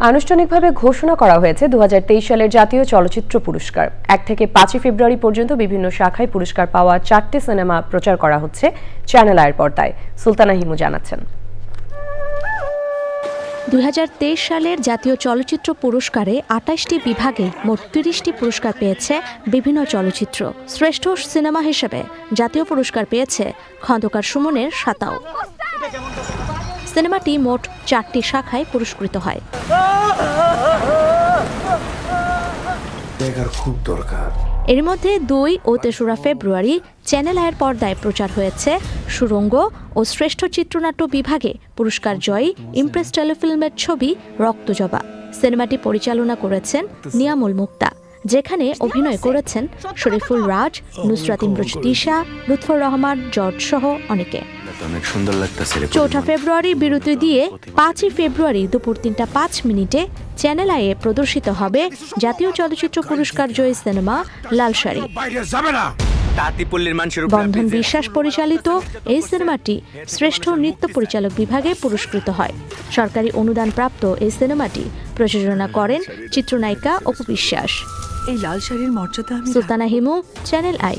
আনুষ্ঠানিকভাবে ঘোষণা করা হয়েছে 2023 সালের জাতীয় চলচ্চিত্র পুরস্কার। 1 থেকে 5 ফেব্রুয়ারি পর্যন্ত বিভিন্ন শাখায় পুরস্কার পাওয়া 4টি সিনেমা প্রচার করা হচ্ছে চ্যানেল আইয়ের পর্দায়। সুলতানা হিমু জানাচ্ছেন। 2023 সালের জাতীয় চলচ্চিত্র পুরস্কারে 28টি বিভাগে মোট 30টি পুরস্কার পেয়েছে বিভিন্ন চলচ্চিত্র। শ্রেষ্ঠ সিনেমা হিসেবে জাতীয় পুরস্কার পেয়েছে খন্দকার সুমনের সাতাও। সিনেমাটি মোট 4টি শাখায় পুরস্কৃত হয়। খুব দরকার। এর মধ্যে 2 ও 3রা ফেব্রুয়ারি চ্যানেল আইয়ের পর্দায় প্রচার হয়েছে সুড়ঙ্গ ও শ্রেষ্ঠ চিত্রনাট্য বিভাগে পুরস্কার জয়ী ইমপ্রেস টেলিফিল্মের ছবি রক্তজবা। সিনেমাটি পরিচালনা করেছেন নিয়ামুল মুক্তা, যেখানে অভিনয় করেছেন শরীফুল রাজ, নুসরাত ইমরোজ তিশা, লুৎফর রহমান, জর্জ সহ অনেকে। 4 ফেব্রুয়ারি বিরতি দিয়ে 5 ফেব্রুয়ারি দুপুর 3টা 5 মিনিটে চ্যানেল আইয়ে প্রদর্শিত হবে জাতীয় চলচ্চিত্র পুরস্কার জয়ী সিনেমা লাল শাড়ি। বন্ধন বিশ্বাস পরিচালিত এই সিনেমাটি শ্রেষ্ঠ নৃত্য পরিচালক বিভাগে পুরস্কৃত হয়। সরকারি অনুদান প্রাপ্ত এই সিনেমাটি প্রযোজনা করেন চিত্রনায়িকা অপু বিশ্বাস। এই লাল শাড়ির মর্যাদা। Sultana Himu, channel I.